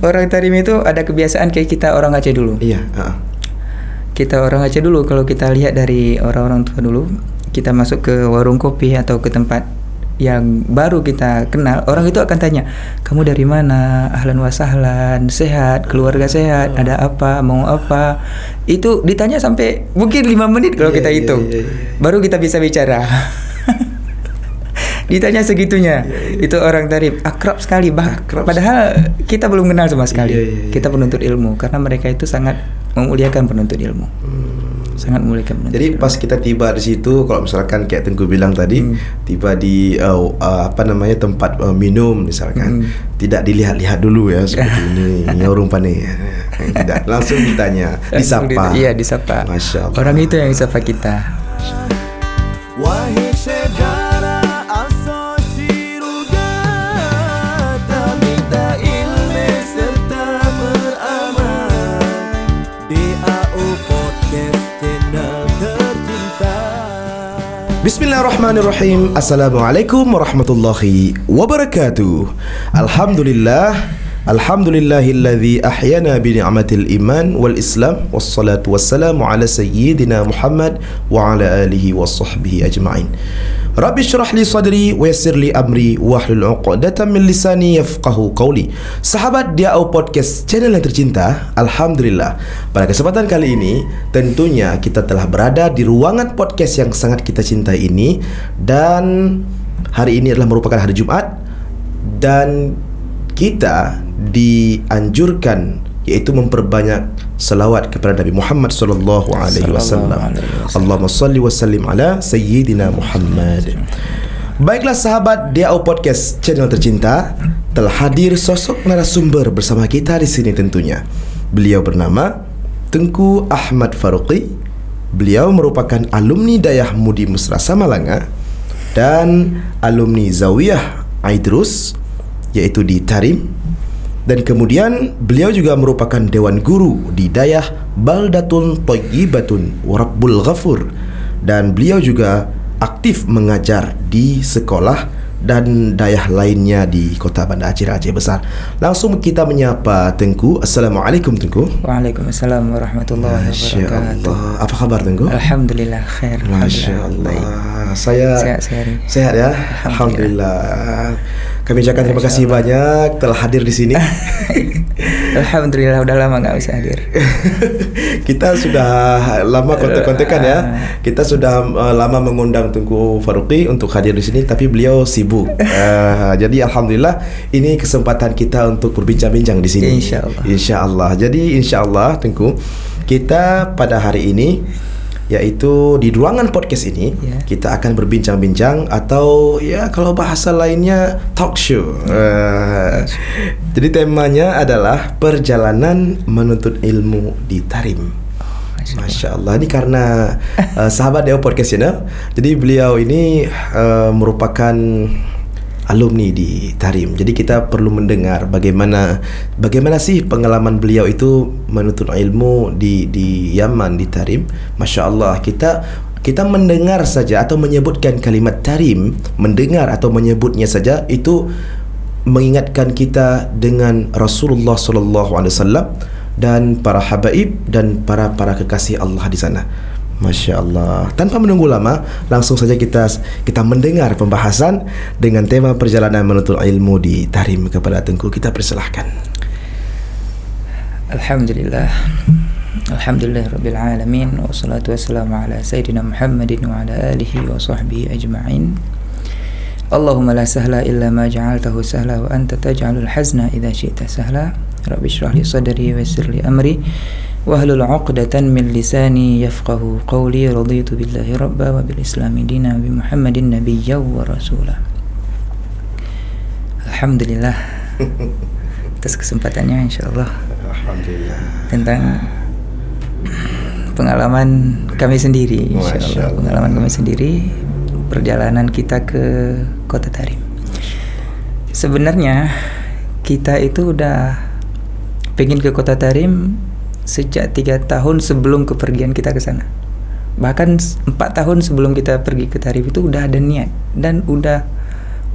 orang Tarim itu ada kebiasaan kayak kita orang Aceh dulu. Iya. Kita orang Aceh dulu, kalau kita lihat dari orang-orang tua dulu, kita masuk ke warung kopi atau ke tempat yang baru kita kenal, orang itu akan tanya, kamu dari mana, ahlan wa sahlan, sehat, keluarga sehat, ada apa, mau apa. Itu ditanya sampai mungkin 5 menit kalau kita hitung, baru kita bisa bicara. Ditanya segitunya. Itu orang Tarim akrab sekali, padahal kita belum kenal sama sekali. Kita penuntut ilmu, karena mereka itu sangat memuliakan penuntut ilmu. Sangat memuliakan penuntut Jadi ilmu. pas kita tiba di situ, kalau misalkan kayak Tengku bilang tadi, tiba di tempat minum misalkan, tidak dilihat-lihat dulu ya seperti ini warung pane. Tidak, langsung ditanya, disapa. Iya, disapa. Masya Allah. Orang itu yang disapa kita. Wahai segala asasi rugata, minta ilmu serta beramal. DAO Podcast Channel tercinta. Bismillahirrahmanirrahim. Assalamualaikum warahmatullahi wabarakatuh. Alhamdulillahilladzi ahyana bi ni'matil iman wal islam wassalatu wassalamu ala sayyidina Muhammad wa ala alihi washabbihi ajma'in. Rabbi syrah li sadri wa yassir li amri wahlul 'uqdatam min lisani yafqahu qawli. Sahabat DAO Podcast Channel yang tercinta, alhamdulillah pada kesempatan kali ini tentunya kita telah berada di ruangan podcast yang sangat kita cintai ini, dan hari ini adalah merupakan hari Jumat, dan kita dianjurkan yaitu memperbanyak selawat kepada Nabi Muhammad sallallahu alaihi wasallam. Allahumma salli wa sallim ala sayyidina Muhammad. Baiklah sahabat DAO Podcast Channel tercinta, telah hadir sosok narasumber bersama kita di sini tentunya. Beliau bernama Tengku Ahmad Faruqi. Beliau merupakan alumni Dayah Mudi Mesra Samalanga dan alumni Zawiyah Aidrus yaitu di Tarim, dan kemudian beliau juga merupakan dewan guru di Dayah Baldatun Thayyibatun Warabbul Ghafur, dan beliau juga aktif mengajar di sekolah dan dayah lainnya di Kota Banda Aceh, Aceh Besar. Langsung kita menyapa Tengku. Assalamualaikum Tengku. Waalaikumsalam warahmatullahi wabarakatuh. Apa kabar Tengku? Alhamdulillah khair. Masya Allah. Saya sehat ya. Alhamdulillah. Kami ucapkan terima kasih banyak telah hadir di sini. Alhamdulillah, udah lama nggak bisa hadir. Kita sudah lama kontek-kontekan ya. Kita sudah lama mengundang Tengku Faruqi untuk hadir di sini, tapi beliau sibuk. Jadi alhamdulillah ini kesempatan kita untuk berbincang-bincang di sini. Insya Allah. Jadi insya Allah Tengku, kita pada hari ini, yaitu di ruangan podcast ini, kita akan berbincang-bincang, atau ya kalau bahasa lainnya talk show. Jadi temanya adalah perjalanan menuntut ilmu di Tarim. Masya Allah. Ini karena sahabat DAO Podcast Channel, jadi beliau ini merupakan alumni di Tarim. Jadi kita perlu mendengar bagaimana sih pengalaman beliau itu menuntut ilmu di Yaman, di Tarim. Masya Allah, kita mendengar saja atau menyebutkan kalimat Tarim, mendengar atau menyebutnya saja itu mengingatkan kita dengan Rasulullah sallallahu alaihi wasallam dan para habaib dan para kekasih Allah di sana. Masya Allah. Tanpa menunggu lama, langsung saja kita mendengar pembahasan dengan tema perjalanan menuntut ilmu di Tarim kepada Tengku. Kita persilahkan. Alhamdulillah. Alhamdulillah Rabbil Alamin. Wassalatu wassalamu ala Sayyidina Muhammadin wa ala alihi wa sahbihi ajma'in. Allahumma la sahla illa ma ja'altahu sahla wa anta taj'alul hazna idha syi'ta sahla. Rabbi syrah li sadri wa yassir li amri wahlul 'uqdatan min lisani yafqahu qawli. Raditu billahi rabba wa bil islami dina bi Muhammadin nabiyya wa rasula. Alhamdulillah atas kesempatannya, insyaallah. Alhamdulillah. Tentang pengalaman kami sendiri, insyaallah. Pengalaman kami sendiri, perjalanan kita ke Kota Tarim. Sebenarnya kita itu udah pengen ke Kota Tarim sejak 3 tahun sebelum kepergian kita ke sana. Bahkan 4 tahun sebelum kita pergi ke Tarim itu udah ada niat dan udah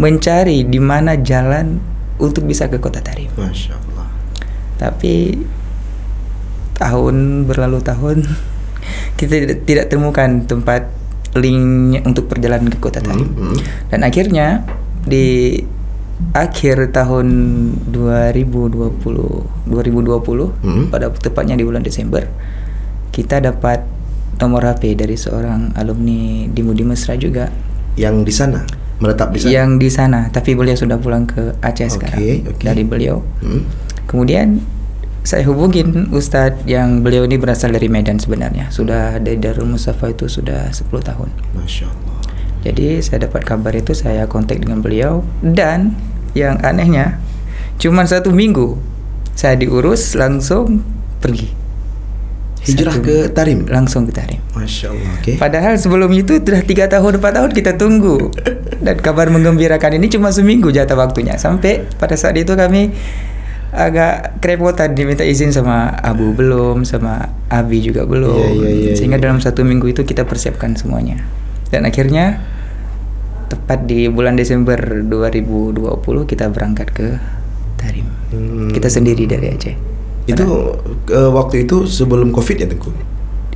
mencari di mana jalan untuk bisa ke Kota Tarim. Masya Allah. Tapi berlalu tahun kita tidak temukan tempat link untuk perjalanan ke kota Tarim. Dan akhirnya di akhir tahun 2020 pada tepatnya di bulan Desember, kita dapat nomor HP dari seorang alumni di Mesra juga yang di sana, menetap di sana. Yang di sana, tapi beliau sudah pulang ke Aceh sekarang. Dari beliau. Kemudian saya hubungin Ustadz yang beliau ini berasal dari Medan sebenarnya. Sudah dari Darul Mustafa itu sudah 10 tahun. Masya Allah. Jadi saya dapat kabar itu, saya kontak dengan beliau. Dan yang anehnya, cuma 1 minggu saya diurus langsung pergi. Hijrah ke Tarim? Langsung ke Tarim. Masya Allah. Padahal sebelum itu sudah 3 tahun 4 tahun kita tunggu. Dan kabar menggembirakan ini cuma seminggu jatah waktunya. Sampai pada saat itu kami agak kerepotan, diminta izin sama Abu belum, sama Abi juga belum. Sehingga dalam 1 minggu itu kita persiapkan semuanya. Dan akhirnya tepat di bulan Desember 2020 kita berangkat ke Tarim. Kita sendiri dari Aceh. Itu waktu itu sebelum Covid ya Tengku?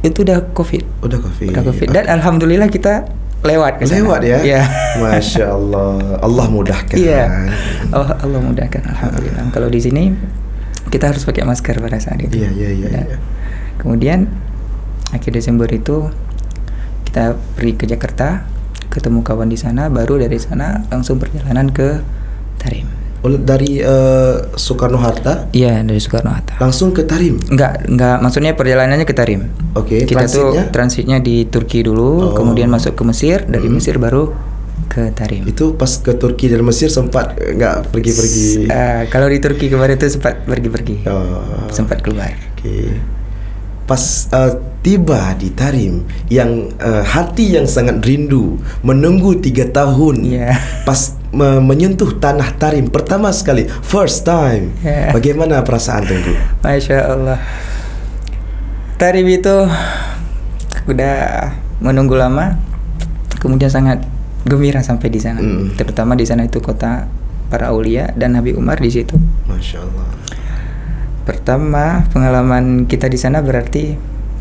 Itu udah Covid. Udah Covid. Dan alhamdulillah kita lewat ke sana. Lewat ya? Ya. Masya Allah. Allah mudahkan. Iya. Allah mudahkan, alhamdulillah. Kalau di sini kita harus pakai masker pada saat itu. Iya. Kemudian akhir Desember itu kita pergi ke Jakarta, ketemu kawan di sana, baru dari sana langsung perjalanan ke Tarim. Dari Soekarno-Hatta? Iya, dari Soekarno-Hatta. Langsung ke Tarim? Enggak, maksudnya perjalanannya ke Tarim. Kita transitnya di Turki dulu, kemudian masuk ke Mesir, dari Mesir baru ke Tarim. Itu pas ke Turki dan Mesir sempat nggak pergi-pergi? Kalau di Turki kemarin itu sempat pergi-pergi, sempat keluar. Pas tiba di Tarim, yang hati yang sangat rindu, menunggu 3 tahun, pas menyentuh tanah Tarim pertama sekali, first time, bagaimana perasaan Tengku? Masya Allah, Tarim itu udah menunggu lama, kemudian sangat gembira sampai di sana. Terutama di sana itu kota para aulia dan Nabi Umar di situ. Masya Allah. Pertama pengalaman kita di sana berarti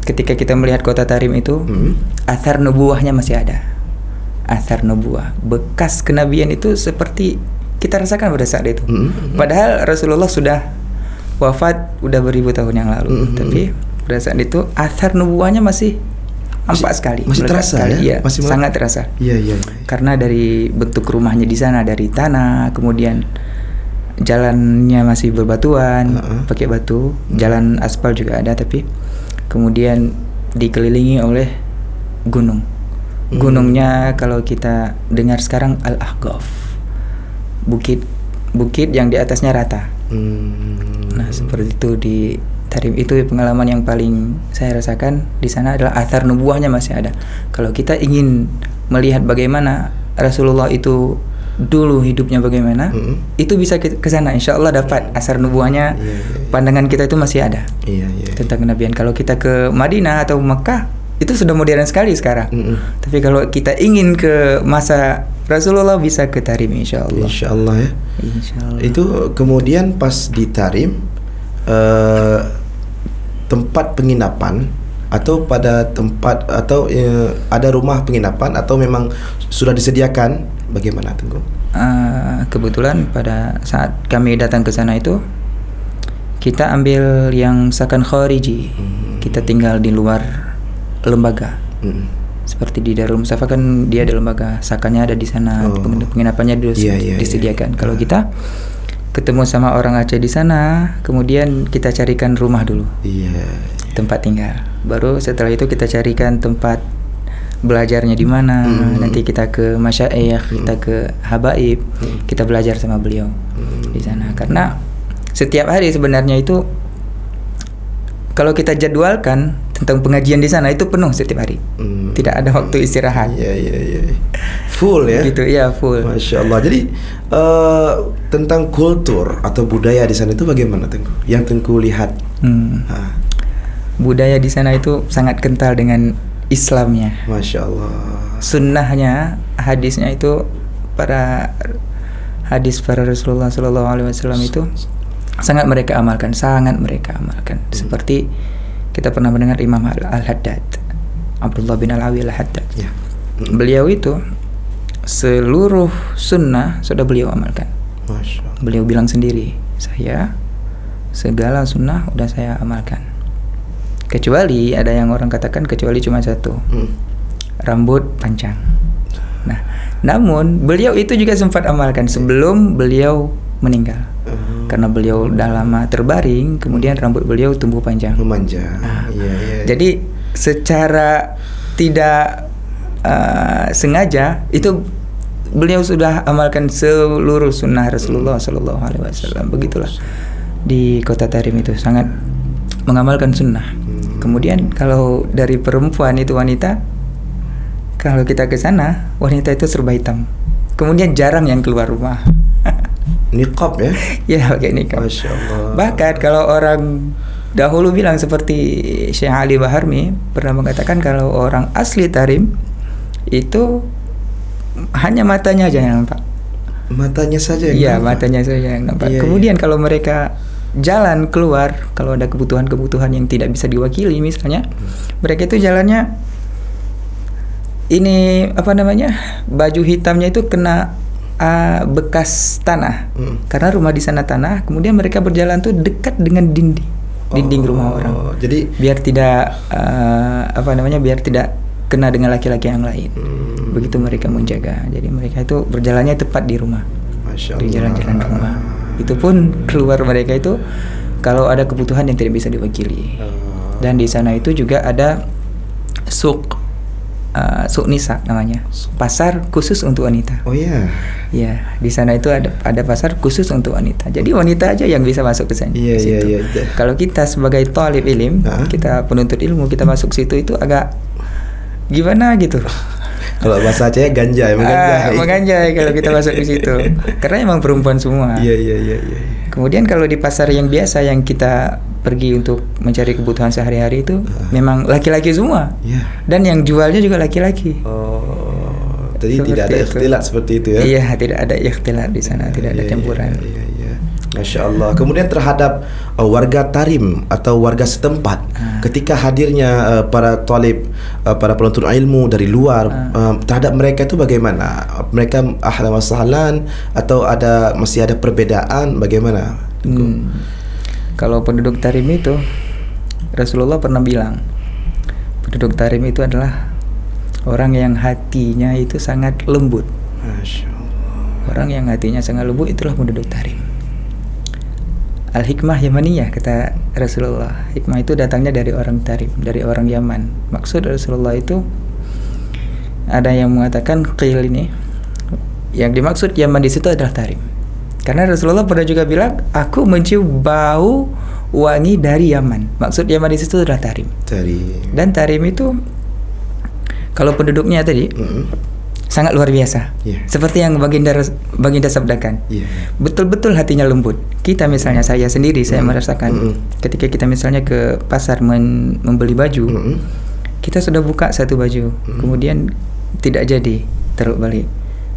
ketika kita melihat kota Tarim itu, athar nubuahnya masih ada. Athar nubuah, bekas kenabian itu seperti kita rasakan pada saat itu. Padahal Rasulullah sudah wafat udah beribu tahun yang lalu, tapi pada saat itu athar nubuahnya masih nampak sekali. Masih terasa sekali, ya? Masih sangat terasa. Iya. Karena dari bentuk rumahnya di sana dari tanah, kemudian jalannya masih berbatuan, pakai batu, jalan aspal juga ada, tapi kemudian dikelilingi oleh gunung. Gunungnya kalau kita dengar sekarang Al-Ahqaf, bukit yang di atasnya rata. Nah seperti itu di Tarim. Itu pengalaman yang paling saya rasakan di sana adalah athar nubuahnya masih ada. Kalau kita ingin melihat bagaimana Rasulullah itu dulu hidupnya bagaimana, itu bisa ke sana, insya Allah dapat asar nubuahnya. Pandangan kita itu masih ada tentang kenabian. Kalau kita ke Madinah atau Mekah itu sudah modern sekali sekarang. Tapi kalau kita ingin ke masa Rasulullah bisa ke Tarim, insya Allah. Insya Allah ya. Insya Allah. Itu kemudian pas di Tarim, tempat penginapan atau pada tempat atau ada rumah penginapan atau memang sudah disediakan, bagaimana Tengku? Kebetulan pada saat kami datang ke sana itu kita ambil yang sakan khariji. Kita tinggal di luar lembaga. Seperti di Darul Mustafa kan dia ada lembaga, sakannya ada di sana, penginapannya disediakan. Kalau kita ketemu sama orang Aceh di sana, kemudian kita carikan rumah dulu, tempat tinggal. Baru setelah itu kita carikan tempat belajarnya di mana. Nanti kita ke masyayikh, kita ke habaib, kita belajar sama beliau di sana. Karena setiap hari sebenarnya itu kalau kita jadwalkan tentang pengajian di sana itu penuh setiap hari. Tidak ada waktu istirahat. Full ya. Gitu ya, full. Masya Allah. Jadi tentang kultur atau budaya di sana itu bagaimana Tengku? Yang Tengku lihat? Budaya di sana itu sangat kental dengan Islamnya. Masya Allah. Sunnahnya, hadisnya itu para hadis para Rasulullah SAW itu sangat mereka amalkan. Seperti kita pernah mendengar Imam Al-Haddad, Abdullah bin Alawi Al-Haddad. Ya. Beliau itu seluruh sunnah sudah beliau amalkan. Masya Allah. Beliau bilang sendiri, saya segala sunnah udah saya amalkan. Kecuali ada yang orang katakan kecuali cuma satu, rambut panjang. Nah, namun beliau itu juga sempat amalkan sebelum beliau meninggal. Karena beliau udah lama terbaring, kemudian rambut beliau tumbuh panjang. Memanjang. Iya. Jadi secara tidak sengaja itu beliau sudah amalkan seluruh sunnah Rasulullah Sallallahu Alaihi Wasallam. Begitulah di kota Tarim itu sangat mengamalkan sunnah. Kemudian kalau dari perempuan itu wanita, kalau kita ke sana wanita itu serba hitam. Kemudian jarang yang keluar rumah. Niqab ya? Ya pakai niqab. Masya Allah. Bahkan kalau orang dahulu bilang seperti Syekh Ali Baharmi pernah mengatakan kalau orang asli Tarim itu hanya matanya aja yang nampak. Matanya saja yang Iya, nampak. matanya saja yang nampak. Iya, Kemudian kalau mereka jalan keluar, kalau ada kebutuhan-kebutuhan yang tidak bisa diwakili misalnya, mereka itu jalannya ini apa namanya? Baju hitamnya itu kena bekas tanah. Karena rumah di sana tanah, kemudian mereka berjalan tuh dekat dengan dinding rumah orang. Jadi Biar tidak biar tidak kena dengan laki-laki yang lain. Begitu mereka menjaga. Jadi mereka itu berjalannya tepat di rumah. Masya Di Allah. jalan-jalan rumah. Itu pun keluar mereka itu kalau ada kebutuhan yang tidak bisa diwakili. Dan di sana itu juga ada suk nisa namanya, pasar khusus untuk wanita. Oh iya. Ya, di sana itu ada pasar khusus untuk wanita. Jadi wanita aja yang bisa masuk ke sana. Iya, ke situ. iya. Kalau kita sebagai talib ilim, kita penuntut ilmu, kita masuk situ itu agak gimana gitu. Kalau bahasa Aceh ganja, Menganjai kalau kita masuk di situ. Karena emang perempuan semua. Iya. Kemudian kalau di pasar yang biasa yang kita pergi untuk mencari kebutuhan sehari-hari itu memang laki-laki semua. Iya. Dan yang jualnya juga laki-laki. Oh, jadi Seperti tidak ada itu. ikhtilat seperti itu ya? Iya, tidak ada ikhtilat di sana, tidak ada campuran. Iya. Masya Allah. Kemudian terhadap warga Tarim atau warga setempat, ketika hadirnya para talib, para penuntut ilmu dari luar, terhadap mereka itu bagaimana? Mereka ahlan wa sahlan atau masih ada perbedaan? Bagaimana? Kalau penduduk Tarim itu, Rasulullah pernah bilang, penduduk Tarim itu adalah orang yang hatinya itu sangat lembut. Masya Allah. Orang yang hatinya sangat lembut itulah penduduk Tarim. Al-hikmah yamaniyah kata Rasulullah. Hikmah itu datangnya dari orang Tarim, dari orang Yaman. Maksud Rasulullah itu ada yang mengatakan qil ini, yang dimaksud Yaman di situ adalah Tarim. Karena Rasulullah pernah juga bilang, aku mencium bau wangi dari Yaman. Maksud Yaman di situ adalah Tarim. Dan Tarim itu kalau penduduknya tadi sangat luar biasa. Seperti yang Baginda sabdakan. Betul-betul hatinya lembut. Kita misalnya saya sendiri saya merasakan ketika kita misalnya ke pasar membeli baju, kita sudah buka satu baju, kemudian tidak jadi, taruh balik.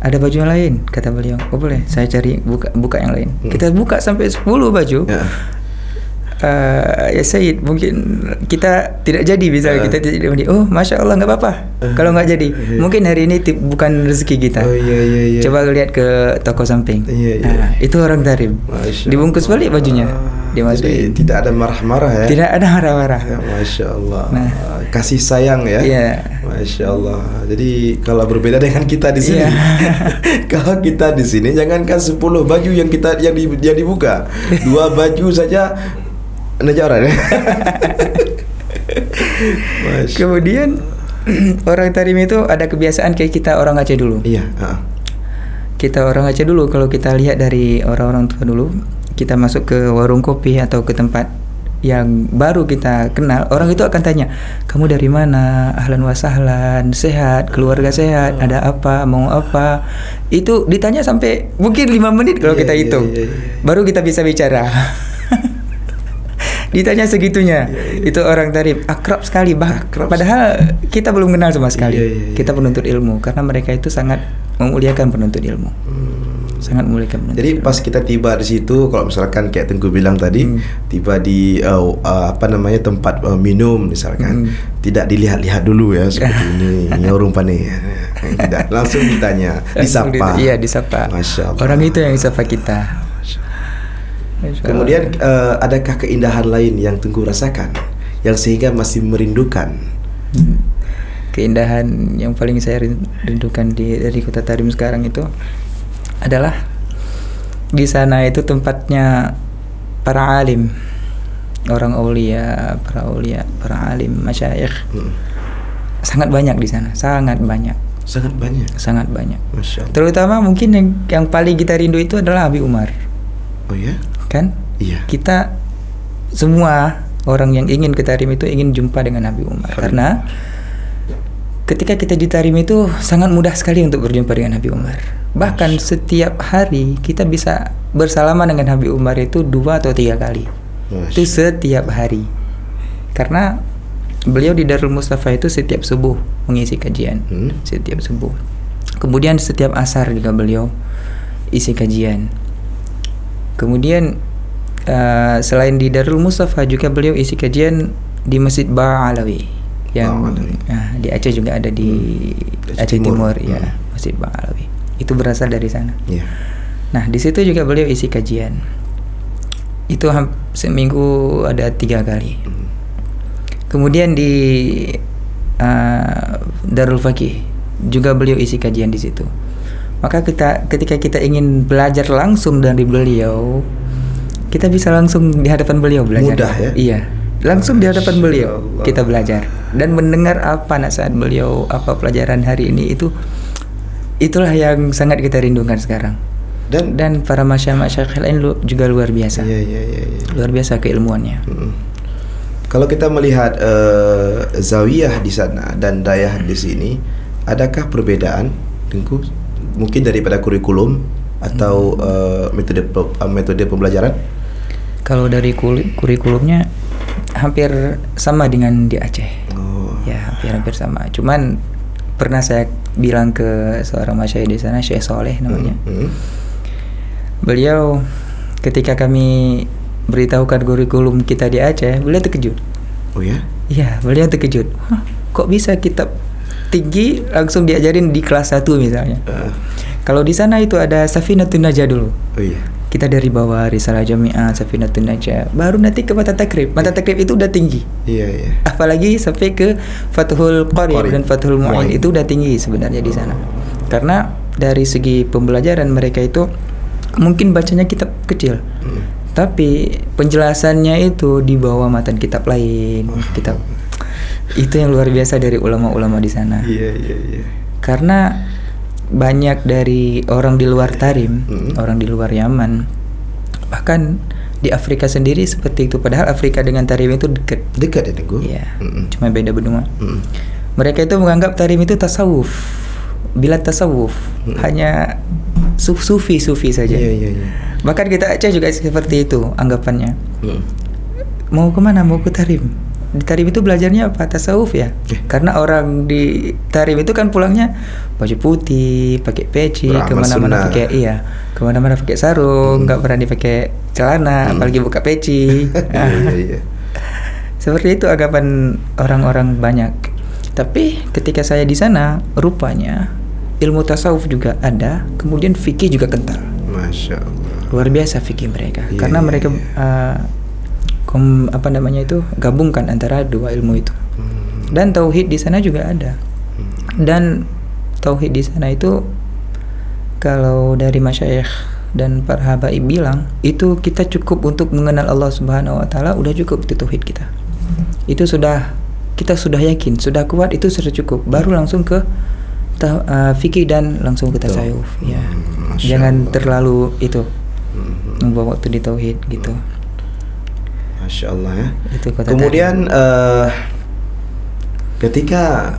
Ada baju yang lain, kata beliau. Oh boleh, saya cari buka yang lain. Kita buka sampai 10 baju. Ya Sayyid, mungkin kita tidak jadi misalnya kita tidak jadi. Oh Masya Allah, nggak apa-apa kalau nggak jadi. Mungkin hari ini bukan rezeki kita. Coba lihat ke toko samping. Itu orang Tarim. Dibungkus balik bajunya, dimasukin. Jadi tidak ada marah-marah ya? Tidak ada marah-marah. Masya Allah. Kasih sayang ya. Masya Allah. Jadi kalau berbeda dengan kita di sini, kalau kita di sini jangankan 10 baju yang dibuka, 2 baju saja nejaran ya. Kemudian orang Tarim itu ada kebiasaan kayak kita orang Aceh dulu. Kita orang Aceh dulu, kalau kita lihat dari orang-orang tua dulu, kita masuk ke warung kopi atau ke tempat yang baru kita kenal, orang itu akan tanya, kamu dari mana? Ahlan wa sahlan, sehat, keluarga sehat, ada apa, mau apa? Itu ditanya sampai mungkin 5 menit kalau kita hitung, baru kita bisa bicara. Ditanya segitunya. Itu orang Tarim akrab sekali, padahal kita belum kenal sama sekali. Kita penuntut ilmu, karena mereka itu sangat memuliakan penuntut ilmu. Sangat memulihkan badan. Jadi pas kita tiba di situ, kalau misalkan kayak Tengku bilang tadi, tiba di tempat minum misalkan, tidak dilihat-lihat dulu ya seperti ini orang pandai. Tidak, langsung ditanya, disapa. Iya, disapa. Masya Allah. Orang itu yang disapa kita. Masya Allah. Kemudian adakah keindahan lain yang Tengku rasakan yang sehingga masih merindukan? Keindahan yang paling saya rindukan dari Kota Tarim sekarang itu adalah di sana itu tempatnya para alim, orang aulia, para alim, masyayikh. Sangat banyak di sana, sangat banyak. Masya Allah. Terutama mungkin yang paling kita rindu itu adalah Habib Umar. Oh ya? Kan? Iya. Kita semua orang yang ingin ke Tarim itu ingin jumpa dengan Habib Umar. Karena ketika kita di Tarim itu sangat mudah sekali untuk berjumpa dengan Habib Umar. Bahkan setiap hari kita bisa bersalaman dengan Habib Umar itu 2 atau 3 kali. Itu setiap hari. Karena beliau di Darul Mustafa itu setiap subuh mengisi kajian. Setiap subuh. Kemudian setiap asar juga beliau isi kajian. Kemudian selain di Darul Mustafa juga beliau isi kajian di Masjid Ba'alawi yang di Aceh juga ada di Aceh Timur ya, Masjid Ba'alawi. Itu berasal dari sana. Nah, di situ juga beliau isi kajian. Itu seminggu ada 3 kali. Kemudian di Darul Faqih juga beliau isi kajian di situ. Maka ketika kita ingin belajar langsung dari beliau, kita bisa langsung di hadapan beliau belajar. Mudah ya? Iya. Langsung di hadapan beliau kita belajar dan mendengar apa nasihat beliau, apa pelajaran hari ini, itulah yang sangat kita rindukan sekarang. Dan para masyayikh lain juga luar biasa. Luar biasa keilmuannya. Kalau kita melihat zawiyah di sana dan dayah di sini, adakah perbedaan Tengku? Mungkin daripada kurikulum atau metode pembelajaran? Kalau dari kurikulumnya hampir sama dengan di Aceh. Ya, hampir sama. Cuman pernah saya bilang ke seorang masyayikh di sana, Syekh Soleh namanya. Beliau ketika kami beritahukan kurikulum kita di Aceh, beliau terkejut. Oh ya? Iya, beliau terkejut. Kok bisa kitab tinggi langsung diajarin di kelas 1 misalnya? Kalau di sana itu ada Safinatun Najah dulu. Oh iya. Kita dari bawah Risalah Jami'ah, Safinatun Najah, baru nanti ke Mata Takrib. Mata Takrib itu udah tinggi. Iya. Apalagi sampai ke Fathul Qarib dan Fathul Mu'in itu udah tinggi sebenarnya di sana. Karena dari segi pembelajaran mereka itu mungkin bacanya kitab kecil. Tapi penjelasannya itu di bawah matan kitab lain. Kitab itu yang luar biasa dari ulama-ulama di sana. Iya. Karena banyak dari orang di luar Tarim, orang di luar Yaman, bahkan di Afrika sendiri seperti itu. Padahal Afrika dengan Tarim itu dekat ya Tengku? Iya, cuma beda benua. Mereka itu menganggap Tarim itu tasawuf, bila tasawuf hanya sufi saja. Bahkan kita Aceh juga seperti itu anggapannya. Mau kemana? Mau ke Tarim. Di Tarim itu belajarnya apa? Tasawuf ya. Karena orang di Tarim itu kan pulangnya baju putih, pakai peci, kemana-mana pakai kemana-mana pakai sarung, nggak pernah dipakai celana, apalagi buka peci. Seperti itu anggapan orang-orang banyak. Tapi ketika saya di sana, rupanya ilmu tasawuf juga ada, kemudian fikih juga kental. Masya Allah. Luar biasa fikih mereka, karena mereka gabungkan antara dua ilmu itu. Dan tauhid di sana juga ada. Dan tauhid di sana itu kalau dari masyayikh dan para habaib bilang, itu kita cukup untuk mengenal Allah Subhanahu wa taala, udah cukup itu tauhid kita. Itu kita sudah yakin, sudah kuat, itu sudah cukup. Baru langsung ke fikih dan langsung ke tasawuf. Ya. Jangan terlalu itu membawa waktu di tauhid gitu. Masya Allah ya. Kemudian ketika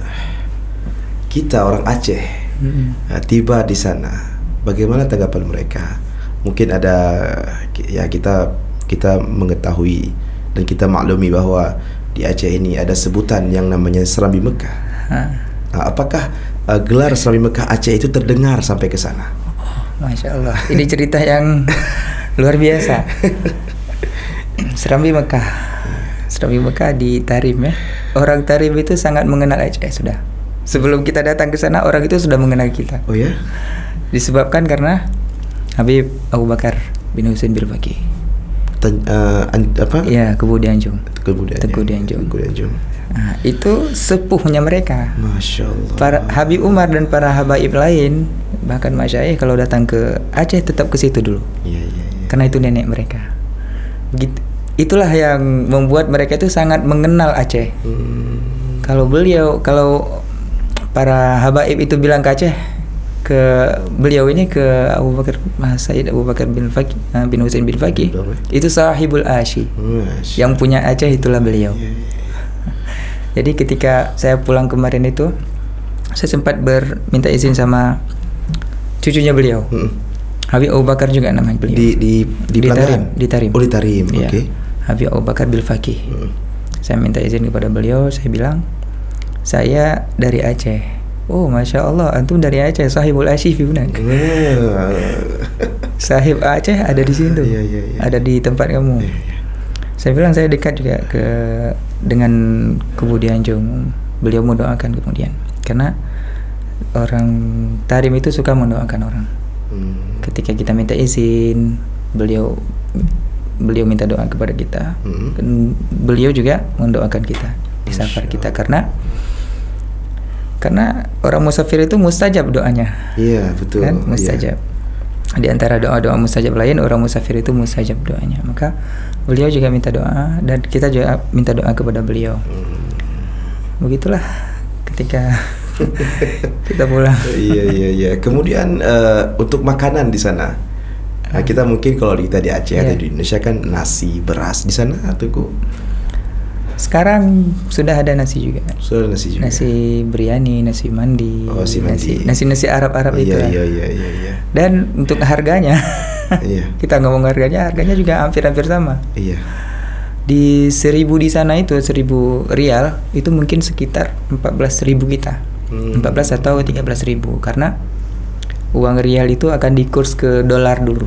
kita orang Aceh tiba di sana, bagaimana tanggapan mereka? Mungkin ada ya kita mengetahui dan kita maklumi bahwa di Aceh ini ada sebutan yang namanya Serambi Mekah. Apakah gelar Serambi Mekah Aceh itu terdengar sampai ke sana? Masya Allah. Ini cerita yang luar biasa. Serambi Mekah. Serambi Mekah di Tarim ya. Orang Tarim itu sangat mengenal Aceh sudah. Sebelum kita datang ke sana, orang itu sudah mengenal kita. Oh ya? Disebabkan karena Habib Abu Bakar bin Husain bin Faqih. Apa? Ya, Teguh Dianjung. Teguh Dianjung. Nah, itu sepuhnya mereka. Masya Allah. Para Habib Umar dan para habaib lain, bahkan masyayikh kalau datang ke Aceh tetap ke situ dulu. Iya. Karena itu nenek mereka. Begitu. Itulah yang membuat mereka itu sangat mengenal Aceh. Kalau para habaib itu bilang ke Aceh, ke beliau ini, ke Abu Bakar Said Abu Bakar bin Husain bin Faqih, itu sahibul Asyi. Yang punya Aceh itulah beliau. Jadi ketika saya pulang kemarin itu, saya sempat minta izin sama cucunya beliau. Habib Abu Bakar juga namanya beliau. Di Tarim. Di Tarim. Oh, di Tarim. Ya. Oke. Habib Abu Bakar bil Faqih. Saya minta izin kepada beliau, saya bilang, saya dari Aceh. Oh, Masya Allah, antum dari Aceh, sahibul Asyi fi hunak. Sahib Aceh ada di situ. Iya. Ada di tempat kamu. Iya. Saya bilang saya dekat juga dengan Teguh Dianjung. Beliau mendoakan kemudian. Karena orang Tarim itu suka mendoakan orang. Ketika kita minta izin, beliau minta doa kepada kita. Dan beliau juga mendoakan kita di safar kita, karena orang musafir itu mustajab doanya. Iya, betul. Kan? Mustajab. Di antara doa-doa mustajab lain, orang musafir itu mustajab doanya. Maka beliau juga minta doa dan kita juga minta doa kepada beliau. Begitulah ketika kita pulang. Iya. Kemudian untuk makanan di sana, kita mungkin kalau kita di Aceh atau di Indonesia kan nasi, beras. Di sana atau sekarang sudah ada nasi juga. Sudah nasi juga. Nasi biryani, nasi mandi. Oh, nasi Arab itu. Iya. Dan untuk harganya, kita ngomong harganya juga hampir sama. Iya. Di 1000 di sana itu 1000 rial itu mungkin sekitar 14.000 kita. 14 atau 13.000 karena uang rial itu akan dikurs ke dolar dulu.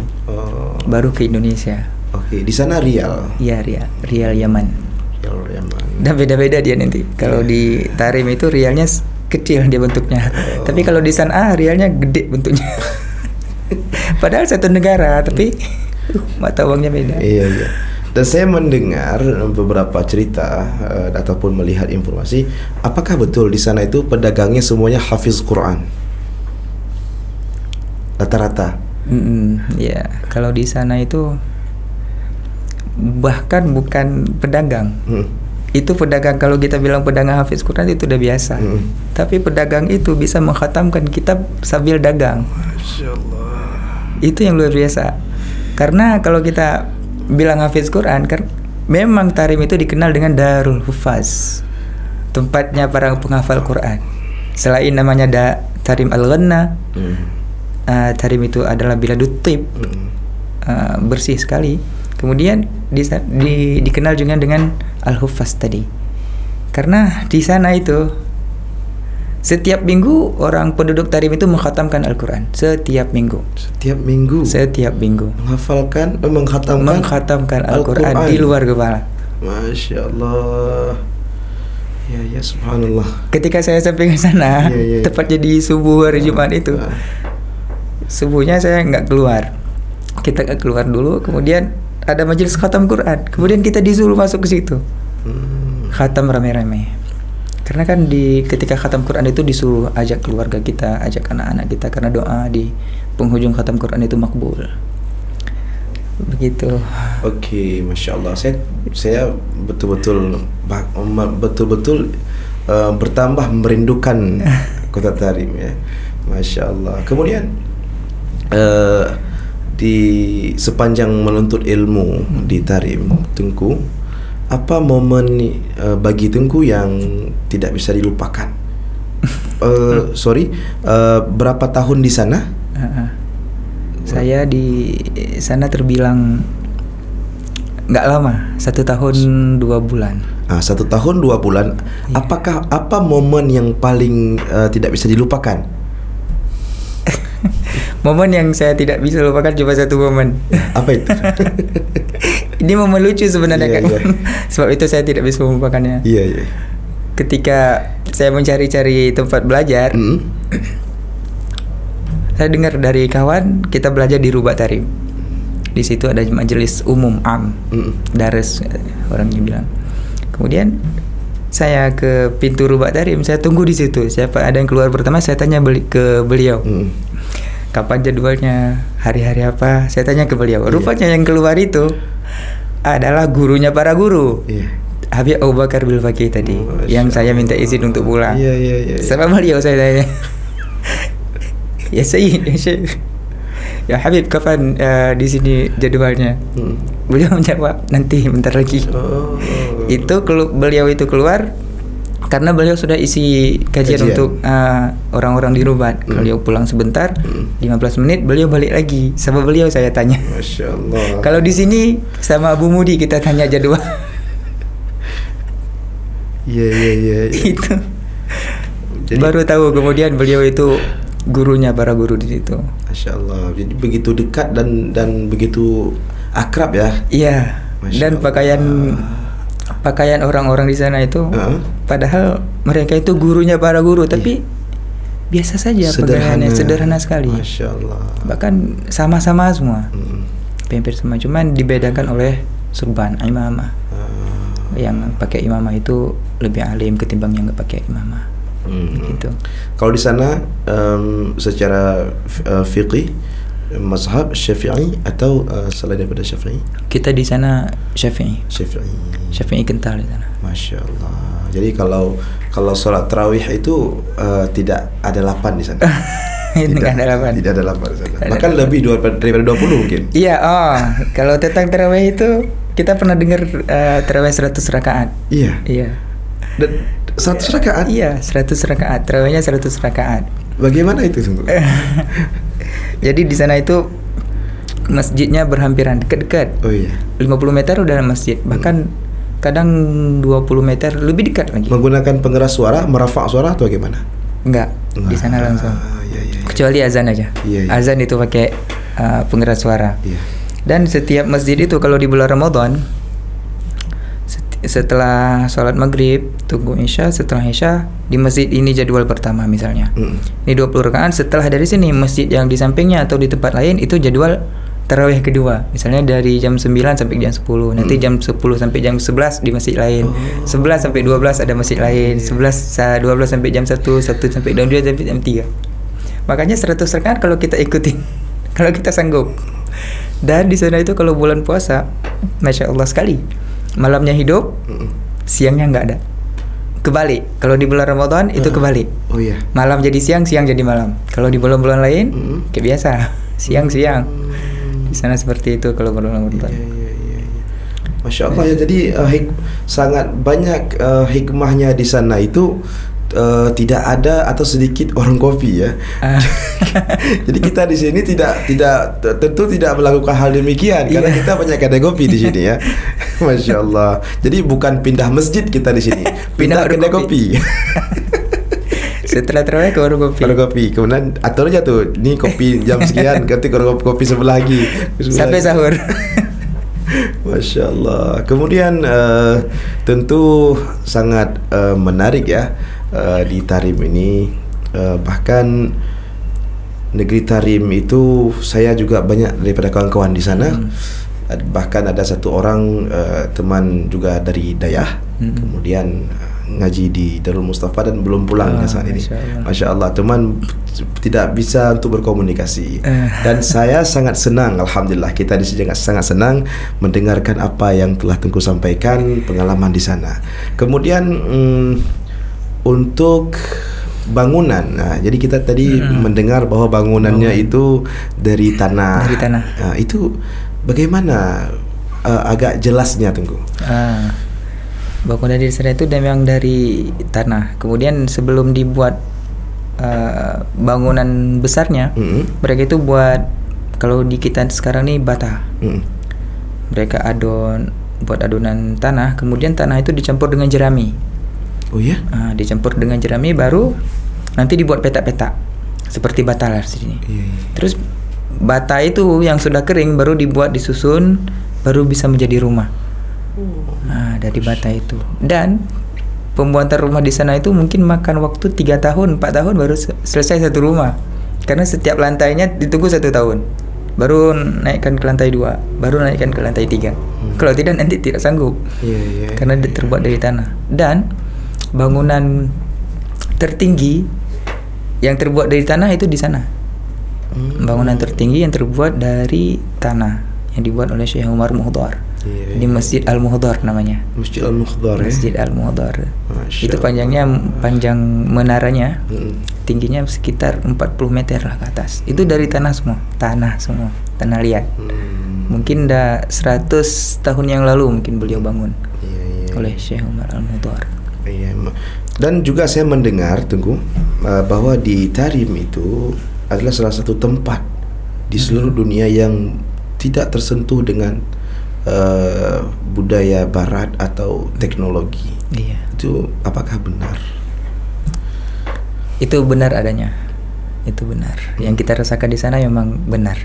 Baru ke Indonesia. Oke, di sana rial. Iya, rial Yaman. Dan beda-beda dia nanti. Kalau di Tarim itu rialnya kecil dia bentuknya. Tapi kalau di Sanaa rialnya gede bentuknya. Padahal satu negara, tapi mata uangnya beda. Iya. Dan saya mendengar beberapa cerita ataupun melihat informasi, apakah betul di sana itu pedagangnya semuanya hafiz Quran? Rata-rata. Ya, kalau di sana itu bahkan bukan pedagang. Itu pedagang, kalau kita bilang pedagang hafiz Quran itu udah biasa. Tapi pedagang itu bisa mengkhatamkan kitab sambil dagang. Masya Allah. Itu yang luar biasa. Karena kalau kita bilang hafiz Quran, kan memang Tarim itu dikenal dengan Darul Hufaz, tempatnya para penghafal Quran. Selain namanya Tarim Al-Ghanna, Tarim itu adalah biladut tib, bersih sekali. Kemudian dikenal juga dengan Al-Hufaz tadi. Karena di sana itu setiap minggu orang penduduk Tarim itu mengkhatamkan Al-Quran. Setiap minggu. Mengkhatamkan Al-Quran di luar kepala. Masya Allah. Ya, subhanallah. Ketika saya sampai ke sana, tepatnya di subuh hari Jumat itu, subuhnya saya nggak keluar. Kita nggak keluar dulu, kemudian ada majelis khatam Quran. Kemudian kita disuruh masuk ke situ. Khatam rame-rame. Karena kan ketika khatam Quran itu disuruh ajak keluarga kita, ajak anak-anak kita, karena doa di penghujung khatam Quran itu makbul. Begitu. Oke, Masya Allah. Saya betul-betul bertambah merindukan kota Tarim ya. Masya Allah. Kemudian di sepanjang menuntut ilmu di Tarim, Tengku, apa momen bagi Tengku yang tidak bisa dilupakan? Berapa tahun di sana? Saya di sana terbilang nggak lama, 1 tahun 2 bulan. 1 tahun 2 bulan. Apakah apa momen yang paling tidak bisa dilupakan? Momen yang saya tidak bisa lupakan cuma satu momen. Apa itu? Ini momen lucu sebenarnya, Iya, Kak. iya. Sebab itu saya tidak bisa melupakannya. Iya, iya. Ketika saya mencari-cari tempat belajar, saya dengar dari kawan kita belajar di Ruba Tarim. Di situ ada majelis umum dares orangnya bilang. Kemudian saya ke pintu Ruba Tarim, saya tunggu di situ. Siapa ada yang keluar pertama, saya tanya ke beliau. Kapan jadwalnya, hari-hari apa? Saya tanya ke beliau. Rupanya yang keluar itu adalah gurunya para guru. Habib Abu Bakar Bil Fakih tadi, yang saya minta izin untuk pulang. Iya. Sama beliau saya tanya. Ya Sayyid, ya Habib, kapan di sini jadwalnya? Beliau menjawab, nanti bentar lagi. Itu beliau itu keluar karena beliau sudah isi kajian untuk orang-orang di Rubat. Beliau pulang sebentar, 15 menit beliau balik lagi. Sama beliau saya tanya. Masya Allah. Kalau di sini sama Abu Mudi kita tanya jadwal. Iya. Itu. Jadi, baru tahu kemudian beliau itu gurunya para guru di situ. Masya Allah. Jadi begitu dekat dan begitu akrab ya. Iya. Masya Dan Allah. pakaian orang-orang di sana itu, padahal mereka itu gurunya para guru, tapi biasa saja pakaiannya, sederhana sekali. Masya Allah. Bahkan sama-sama semua, hampir sama, cuman dibedakan oleh surban imamah. Yang pakai imamah itu lebih alim ketimbang yang nggak pakai imamah. Gitu. Kalau di sana secara fiqih mazhab Syafi'i atau selain daripada Syafi'i? Kita di sana Syafi'i. Syafi'i kental di sana. Masya Allah. Jadi kalau sholat tarawih itu tidak ada 8 di sana. Tidak ada 8. Tidak ada 8 di sana. Bahkan lebih daripada 20 mungkin. Iya, kalau tentang tarawih itu kita pernah dengar tarawih 100 rakaat. Iya. Dan 100 rakaat? Iya, 100 rakaat. Tarawihnya 100 rakaat. Bagaimana itu sungguh? Jadi di sana itu masjidnya berhampiran dekat-dekat. 50 meter udah ada masjid. Bahkan kadang 20 meter lebih dekat lagi. Menggunakan pengeras suara, merafa' suara atau bagaimana? Enggak, di sana langsung. Kecuali azan aja. Azan itu pakai pengeras suara. Dan setiap masjid itu kalau di bulan Ramadan, setelah sholat maghrib tunggu isya, setelah isya di masjid ini jadwal pertama misalnya. Ini 20 rakaat, setelah dari sini masjid yang di sampingnya atau di tempat lain itu jadwal tarawih kedua. Misalnya dari jam 9 sampai jam 10. Nanti jam 10 sampai jam 11 di masjid lain. 11 sampai 12 ada masjid lain. 12 sampai jam 1 sampai jam 2 sampai jam 3. Makanya 100 rakaat kalau kita ikutin, kalau kita sanggup. Dan di sana itu kalau bulan puasa, Masya Allah sekali, malamnya hidup, siangnya nggak ada. Kebalik, kalau di bulan Ramadan itu kebalik. Malam jadi siang, siang jadi malam. Kalau di bulan-bulan lain, kayak biasa, siang-siang. Di sana seperti itu kalau bulan Ramadan. Masya Allah ya. Jadi sangat banyak hikmahnya di sana itu. Tidak ada atau sedikit orang kopi ya. Jadi kita di sini tentu tidak melakukan hal demikian karena kita banyak kedai kopi di sini ya. Masya Allah. Jadi bukan pindah masjid kita di sini, pindah kedai kopi. Setelah terawih ke warung kopi. Warung kopi. Kemudian atur aja tuh, ini kopi jam sekian, ganti ke kopi sebelah lagi. Sampai sahur. Masya Allah. Kemudian tentu sangat menarik ya. Di Tarim ini bahkan negeri Tarim itu saya juga banyak daripada kawan-kawan di sana. Bahkan ada satu orang teman juga dari Dayah, kemudian ngaji di Darul Mustafa dan belum pulang saat ini. Masya Allah, teman tidak bisa untuk berkomunikasi. Dan saya sangat senang, alhamdulillah kita di sini sangat senang mendengarkan apa yang telah Tengku sampaikan pengalaman di sana. Kemudian untuk bangunan, jadi kita tadi mendengar bahwa bangunannya itu dari tanah. Itu bagaimana agak jelasnya Tengku? Bangunan di sana itu memang dari tanah. Kemudian sebelum dibuat bangunan besarnya, mereka itu buat, kalau di kita sekarang nih bata. Mereka buat adonan tanah, kemudian tanah itu dicampur dengan jerami. Dicampur dengan jerami, baru nanti dibuat petak-petak. seperti bata lah sini. Iya. Terus bata itu yang sudah kering baru dibuat disusun, baru bisa menjadi rumah. Nah, dari bata itu. Dan pembuatan rumah di sana itu mungkin makan waktu 3 tahun, 4 tahun baru selesai satu rumah. Karena setiap lantainya ditunggu 1 tahun. Baru naikkan ke lantai 2, baru naikkan ke lantai 3. Kalau tidak nanti tidak sanggup. Iya. Karena terbuat dari tanah. Dan bangunan tertinggi yang terbuat dari tanah itu di sana. Bangunan tertinggi yang terbuat dari tanah yang dibuat oleh Syekh Umar Muhdar. Iya. Di Masjid Al-Muhdar namanya. Masjid Al-Muhdar ya. Masjid Al-Muhdar. Masya Itu panjang menaranya Mm-mm. tingginya sekitar 40 meter lah ke atas. Itu dari tanah semua, tanah liat. Mungkin dah 100 tahun yang lalu mungkin beliau bangun Iya. oleh Syekh Umar Al-Muhdar. Iya. Dan juga saya mendengar Tengku bahwa di Tarim itu adalah salah satu tempat di seluruh dunia yang tidak tersentuh dengan budaya barat atau teknologi. Iya. Itu apakah benar? Itu benar adanya. Itu benar. Yang kita rasakan di sana memang benar.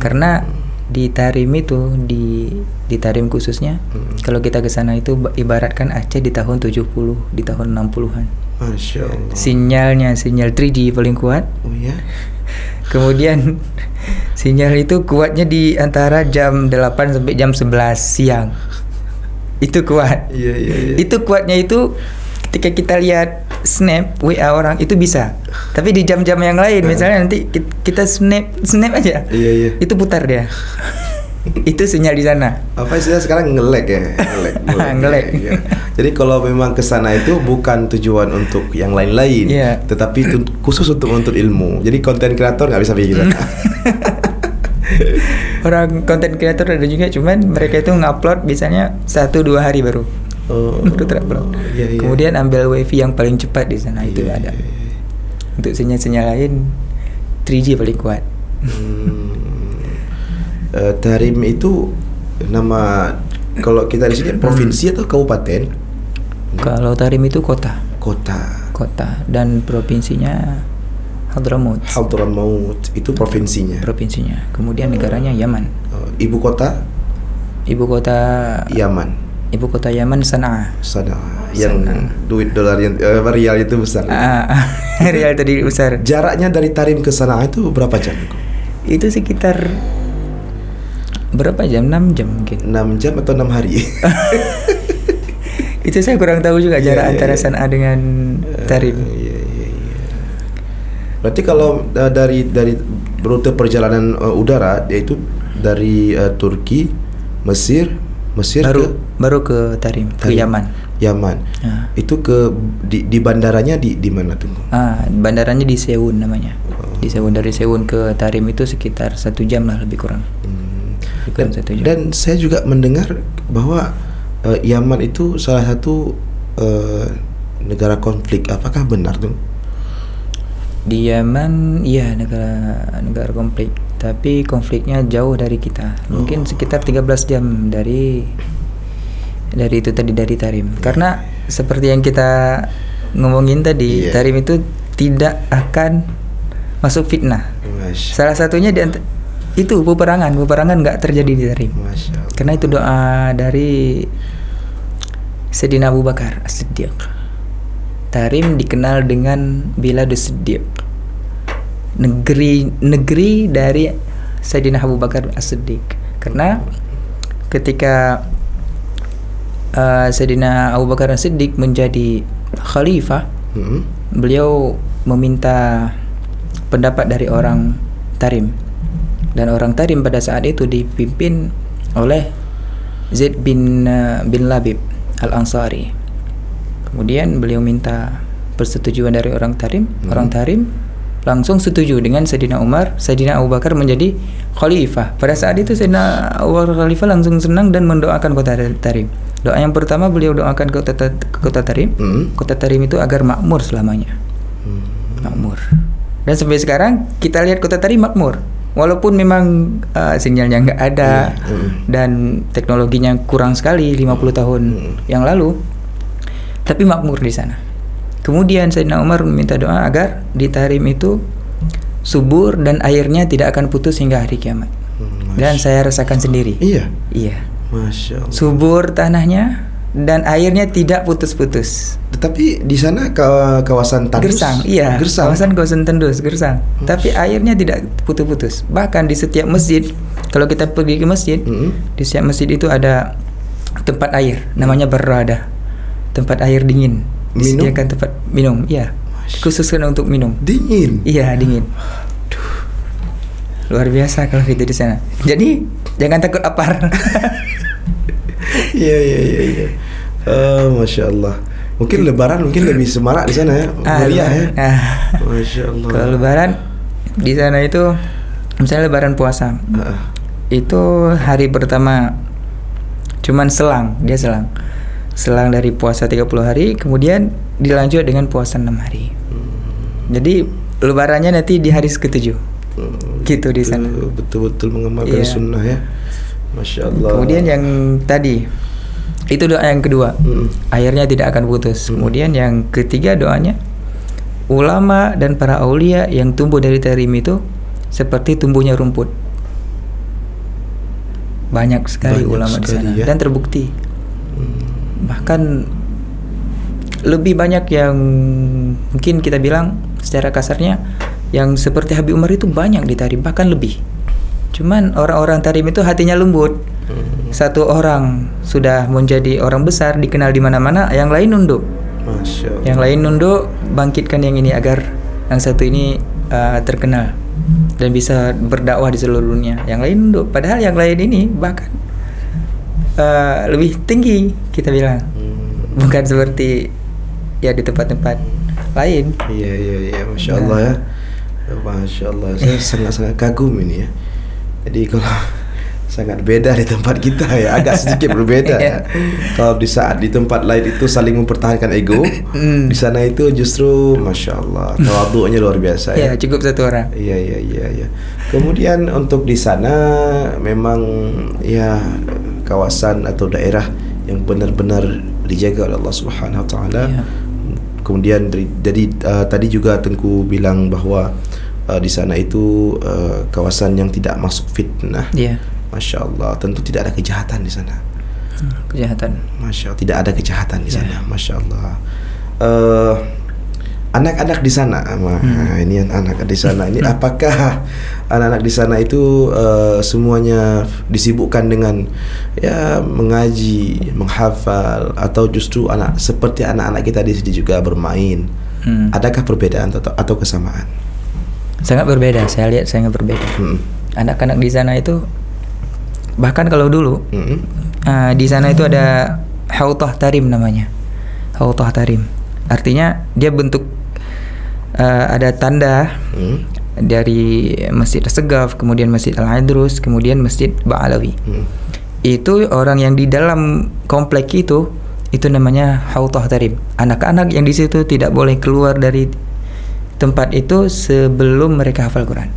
Karena di Tarim itu di Tarim khususnya kalau kita ke sana itu ibaratkan Aceh di tahun 70, di tahun 60-an. Masya Allah. Sinyal 3G paling kuat. Oh ya. Kemudian sinyal itu kuatnya di antara jam 8 sampai jam 11 siang. Itu kuat. Iya. Itu kuatnya itu ketika kita lihat snap WA orang itu bisa. Tapi di jam-jam yang lain misalnya nanti kita snap aja. Iya. Itu putar dia. Itu sinyal di sana. Apa istilah sekarang nge-lag ya? Nge-lag. Iya. Jadi kalau memang ke sana itu bukan tujuan untuk yang lain-lain, Iya. tetapi khusus untuk menuntut ilmu. Jadi konten kreator nggak bisa begitu. Orang konten kreator ada juga, cuman mereka itu ngupload biasanya 1-2 hari baru terupload. Iya. Kemudian ambil wifi yang paling cepat di sana itu Iya, ada. iya. Untuk sinyal lain 3G paling kuat. Tarim itu nama, kalau kita di sini provinsi atau kabupaten? Kalau Tarim itu kota dan provinsinya Hadramaut. Hadramaut itu provinsinya. Kemudian negaranya Yaman. Ibu kota Yaman. Ibu kota Yaman Sanaa. Yang duit dolar yang rial itu besar. Rial tadi besar. Jaraknya dari Tarim ke Sanaa itu berapa jam? Itu sekitar berapa jam? 6 jam mungkin. 6 jam atau 6 hari? Itu saya kurang tahu juga jarak antara Sanaa dengan Tarim. Iya. Berarti kalau dari rute perjalanan udara yaitu dari Turki, Mesir baru ke Tarim, ke Yaman. Ya. Itu di bandaranya di mana tuh? Bandaranya di Seun namanya. Di Seun, dari Seun ke Tarim itu sekitar 1 jam lah lebih kurang. Dan saya juga mendengar bahwa Yaman itu salah satu negara konflik. Apakah benar tuh? Di Yaman, iya negara konflik. Tapi konfliknya jauh dari kita. Mungkin sekitar 13 jam dari itu tadi, dari Tarim. Karena seperti yang kita ngomongin tadi, Tarim itu tidak akan masuk fitnah. Salah satunya itu peperangan nggak terjadi di Tarim. Karena itu doa dari Sayyidina Abu Bakar As-Siddiq. Tarim dikenal dengan Biladus Siddiq, negeri dari Sayyidina Abu Bakar As-Siddiq. Karena ketika Sayyidina Abu Bakar As-Siddiq menjadi khalifah, beliau meminta pendapat dari orang Tarim. Dan orang Tarim pada saat itu dipimpin oleh Zaid bin Labib Al-Ansari. Kemudian beliau minta persetujuan dari orang Tarim. Orang Tarim langsung setuju dengan Sayyidina Umar. Sayyidina Abu Bakar menjadi khalifah. Pada saat itu Sayyidina Abu Bakar khalifah langsung senang dan mendoakan kota Tarim. Doa yang pertama beliau doakan ke kota Tarim. Kota Tarim itu agar makmur selamanya. Makmur. Dan sampai sekarang kita lihat kota Tarim makmur. Walaupun memang sinyalnya nggak ada dan teknologinya kurang sekali 50 tahun yang lalu, tapi makmur di sana. Kemudian Sayyidina Umar meminta doa agar di Tarim itu subur dan airnya tidak akan putus hingga hari kiamat. Dan saya rasakan sendiri. Iya. Iya. Masya Allah. Subur tanahnya dan airnya tidak putus-putus. Tetapi di sana kawasan tandus. Gersang, iya. Gersang. Kawasan tandus, gersang. Tapi airnya tidak putus-putus. Bahkan di setiap masjid, kalau kita pergi ke masjid, di setiap masjid itu ada tempat air, namanya berada. Tempat air dingin. Disediakan tempat minum, iya. Khususkan untuk minum. Dingin. Iya, dingin. Luar biasa kalau kita di sana. Jadi jangan takut lapar. Iya. Masya Allah. Mungkin Lebaran mungkin lebih semarak di sana ya, meriah ya. Masya Allah. Kalau Lebaran di sana itu, misalnya Lebaran puasa, itu hari pertama cuman selang dari puasa 30 hari, kemudian dilanjut dengan puasa 6 hari. Jadi Lebarannya nanti di hari ke-7. Gitu di sana. Betul-betul mengamalkan sunnah ya. Masya Allah. Kemudian yang tadi itu doa yang kedua, airnya tidak akan putus. Kemudian yang ketiga doanya, ulama dan para aulia yang tumbuh dari tarim itu seperti tumbuhnya rumput. Banyak sekali ulama di sana ya. Dan terbukti. Bahkan lebih banyak yang mungkin kita bilang secara kasarnya yang seperti Habib Umar itu banyak di tarim, bahkan lebih. Cuman orang-orang tarim itu hatinya lembut. Satu orang sudah menjadi orang besar, dikenal di mana-mana, yang lain nunduk. Masya Allah. Yang lain nunduk, bangkitkan yang ini agar yang satu ini terkenal dan bisa berdakwah di seluruh dunia. Yang lain nunduk, padahal yang lain ini bahkan lebih tinggi kita bilang. Bukan seperti ya di tempat-tempat lain. Iya, Masya Allah ya. Masya Allah, saya sangat-sangat kagum ini ya. Jadi kalau sangat beda di tempat kita ya, agak sedikit berbeda ya. Kalau di saat di tempat lain itu saling mempertahankan ego, di sana itu justru Masya Allah, tawadhu'nya luar biasa ya. Ya, cukup satu orang. Iya. Kemudian untuk di sana memang ya kawasan atau daerah yang benar-benar dijaga oleh Allah Subhanahu Wa Taala. Kemudian dari tadi juga Tengku bilang bahwa di sana itu kawasan yang tidak masuk fitnah. Masya Allah, tentu tidak ada kejahatan di sana. Kejahatan. Masya Allah, tidak ada kejahatan di sana. Masya Allah. Anak-anak di sana, ini anak di sana. Ini apakah anak-anak di sana itu semuanya disibukkan dengan ya mengaji, menghafal, atau justru seperti anak-anak kita di sini juga bermain? Adakah perbedaan atau kesamaan? Sangat berbeda. Saya lihat sangat berbeda. Anak-anak di sana itu, bahkan kalau dulu di sana itu ada Hautah Tarim namanya. Hautah Tarim. Artinya dia bentuk ada tanda dari Masjid Segaf, kemudian Masjid Al-Idrus, kemudian Masjid Ba'alawi. Itu orang yang di dalam komplek itu namanya Hautah Tarim. Anak-anak yang di situ tidak boleh keluar dari tempat itu sebelum mereka hafal Quran.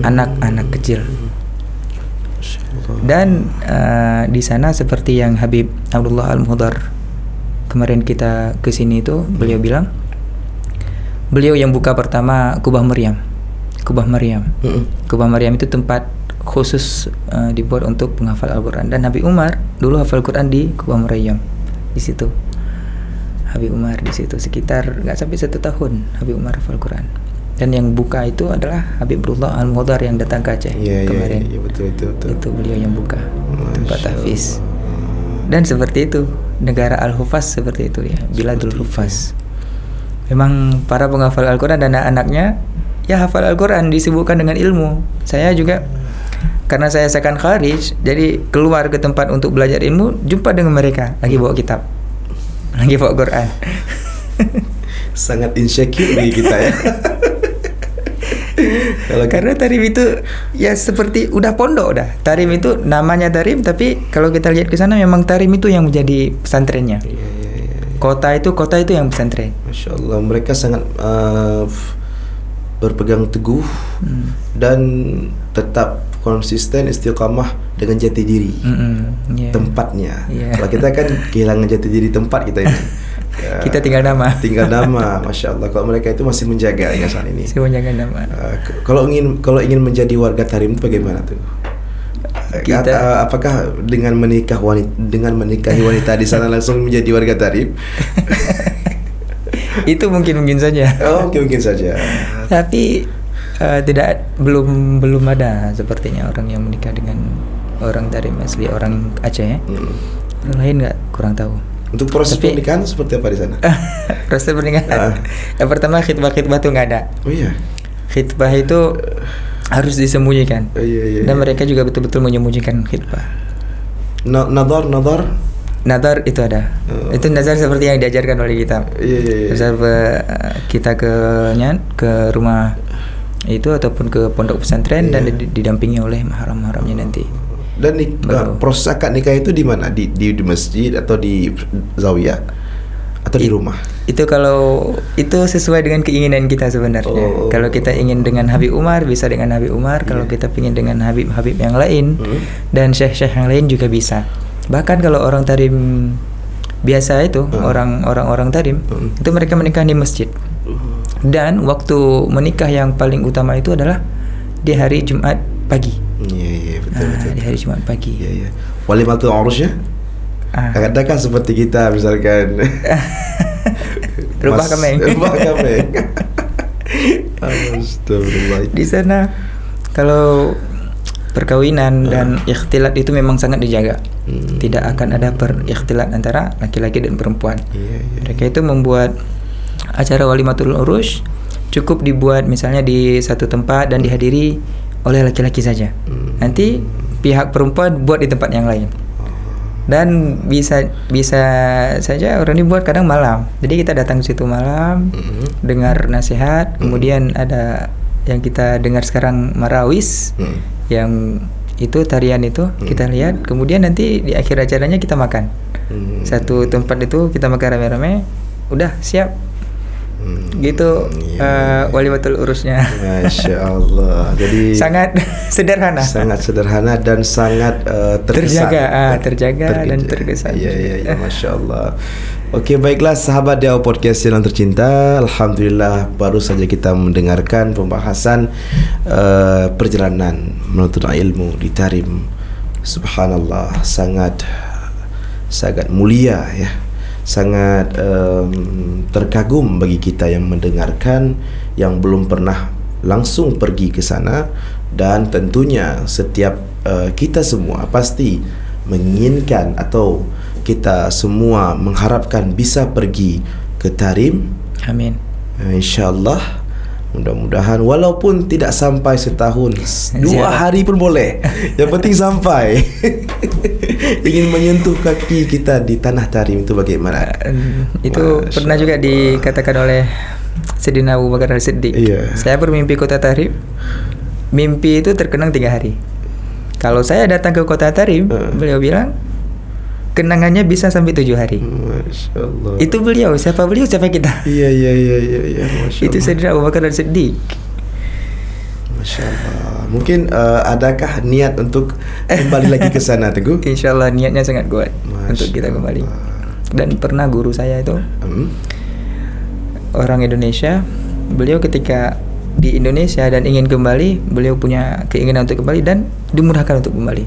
Anak-anak kecil. Dan di sana seperti yang Habib Abdullah Al-Muhdar kemarin kita kesini itu, beliau bilang, beliau yang buka pertama Kubah Maryam. Kubah Maryam itu tempat khusus dibuat untuk penghafal Al-Quran. Dan Habib Umar dulu hafal Quran di Kubah Maryam. Di situ Habib Umar di situ sekitar nggak sampai 1 tahun Habib Umar hafal Quran. Dan yang buka itu adalah Habib Abdullah Al-Muhdar yang datang ke Aceh kemarin. Iya, betul. Itu beliau yang buka tempat tahfiz. Dan seperti itu, negara Al-Hufaz seperti itu ya, Biladul Hufaz. Memang para penghafal Al-Quran dan anak-anaknya ya hafal Al-Quran, disibukkan dengan ilmu. Saya juga karena saya sekan kharij, jadi keluar ke tempat untuk belajar ilmu, jumpa dengan mereka lagi bawa kitab, lagi bawa Quran. Sangat insecure bagi kita ya. Karena tarim itu ya seperti udah pondok dah. Tarim itu namanya tarim, tapi kalau kita lihat ke sana memang tarim itu yang menjadi pesantrennya. Kota itu yang pesantren. Masya Allah, mereka sangat berpegang teguh dan tetap konsisten istiqamah dengan jati diri tempatnya. Kalau kita kan kehilangan jati diri tempat kita ini. Kita tinggal nama. Tinggal nama, masya Allah. Kalau mereka itu masih menjaga hingga saat ini. Saya menjaga nama. Kalau ingin menjadi warga Tarim itu bagaimana tuh? Apakah dengan menikahi wanita di sana langsung menjadi warga Tarim? Itu mungkin saja. Oh, mungkin saja. Tapi belum ada sepertinya orang yang menikah dengan orang Tarim asli, orang Aceh ya. Orang lain kurang tahu. Untuk proses pernikahan seperti apa di sana? Proses pernikahan. Yang pertama khitbah tuh nggak ada. Oh iya. Khitbah itu harus disembunyikan. Iya. Dan mereka juga betul-betul menyembunyikan khitbah. Nadar itu ada. Itu nazar seperti yang diajarkan oleh kita. Iya. Nazar kita ke rumah itu ataupun ke pondok pesantren dan didampingi oleh mahram-mahramnya nanti. Dan proses akad nikah itu di mana? Di masjid atau di zawiyah atau di rumah? Itu kalau itu sesuai dengan keinginan kita sebenarnya. Kalau kita ingin dengan Habib Umar bisa dengan Habib Umar. Kalau kita ingin dengan Habib yang lain dan syekh-syekh yang lain juga bisa. Bahkan kalau orang Tarim biasa itu orang Tarim itu mereka menikah di masjid. Dan waktu menikah yang paling utama itu adalah di hari Jumat pagi. Iya, betul. Di hari Jumat pagi. Iya. Walimatul urusnya? Kadang-kadang seperti kita misalkan Rubah kameng. Astagfirullah. Di sana kalau perkawinan dan ikhtilat itu memang sangat dijaga. Tidak akan ada perikhtilat antara laki-laki dan perempuan. Mereka itu membuat acara walimatul urus cukup dibuat misalnya di satu tempat dan dihadiri oleh laki-laki saja. Nanti pihak perempuan buat di tempat yang lain. Dan bisa saja orang ini buat kadang malam. Jadi kita datang ke situ malam, dengar nasihat, kemudian ada yang kita dengar sekarang marawis, yang itu tarian itu kita lihat, kemudian nanti di akhir acaranya kita makan. Satu tempat itu kita makan rame-rame, udah siap. Gitu walimatul urusnya. Masya Allah. Jadi sangat sederhana dan sangat terjaga dan terkesan. Iya, Masya Allah. Oke, baiklah sahabat Dakwah Podcast yang tercinta, alhamdulillah baru saja kita mendengarkan pembahasan perjalanan menuntut ilmu di Tarim. Subhanallah, sangat mulia ya. Sangat terkagum bagi kita yang mendengarkan, yang belum pernah langsung pergi ke sana. Dan tentunya setiap kita semua pasti menginginkan atau kita semua mengharapkan bisa pergi ke Tarim. Amin. InsyaAllah. Mudah-mudahan walaupun tidak sampai setahun, 2 hari pun boleh. Yang penting sampai. Ingin menyentuh kaki kita di tanah Tarim itu bagaimana? Itu pernah juga dikatakan oleh Sayyidina Abu Bakar As-Siddiq. Saya bermimpi kota Tarim. Mimpi itu terkenang 3 hari. Kalau saya datang ke kota Tarim, beliau bilang kenangannya bisa sampai 7 hari. Masya Allah. Itu beliau, siapa kita? Iya. Masya Itu Sayyidina Abu Bakar As-Siddiq. Masya Allah. Mungkin adakah niat untuk kembali lagi ke sana, Teguh? Insyaallah niatnya sangat kuat untuk kita kembali. Dan pernah guru saya itu orang Indonesia, beliau ketika di Indonesia dan ingin kembali, beliau punya keinginan untuk kembali dan dimudahkan untuk kembali.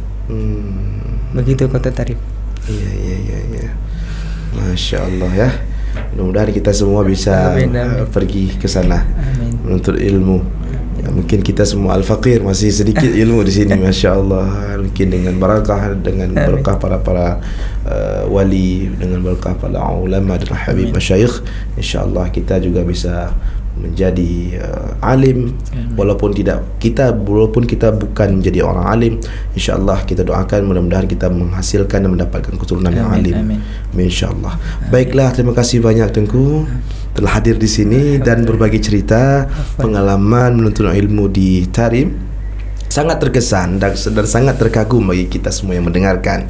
Begitu kota Tarim. Iya. Masya Allah ya. Mudah-mudahan kita semua bisa pergi ke sana menuntut ilmu. Ya, mungkin kita semua al-faqir, masih sedikit ilmu di sini. Masya Allah. Mungkin dengan berkah para wali, dengan berkah para ulama dan habib masyayikh, insya Allah kita juga bisa menjadi alim. Walaupun kita bukan menjadi orang alim, insyaallah kita doakan mudah-mudahan kita menghasilkan dan mendapatkan keturunan yang alim. Insyaallah. Baiklah, terima kasih banyak Tengku telah hadir di sini dan berbagi cerita pengalaman menuntut ilmu di Tarim. Sangat terkesan dan sangat terkagum bagi kita semua yang mendengarkan.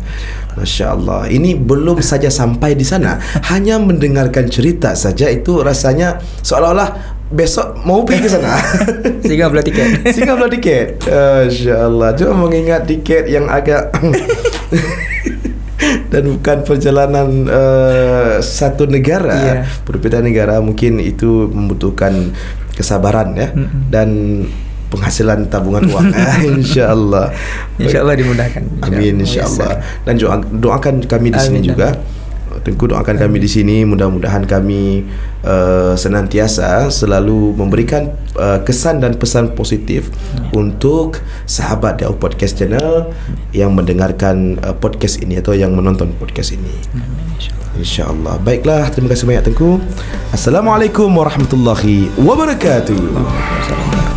Masya Allah. Ini belum saja sampai di sana, hanya mendengarkan cerita saja itu rasanya seolah-olah besok mau pergi ke sana. Singgah beli tiket. Masya Allah. Cuma mengingat tiket yang agak dan bukan perjalanan satu negara, berbeda negara. Mungkin itu membutuhkan kesabaran ya, dan penghasilan tabungan uang. InsyaAllah. InsyaAllah dimudahkan. Amin, insyaAllah. Dan doakan kami di sini juga. Tengku doakan kami di sini, mudah-mudahan kami senantiasa selalu memberikan kesan dan pesan positif untuk sahabat Dakwah Podcast Channel yang mendengarkan podcast ini atau yang menonton podcast ini. InsyaAllah. Baiklah, terima kasih banyak Tengku. Assalamualaikum warahmatullahi wabarakatuh. Sallallahu alaihi wasallam.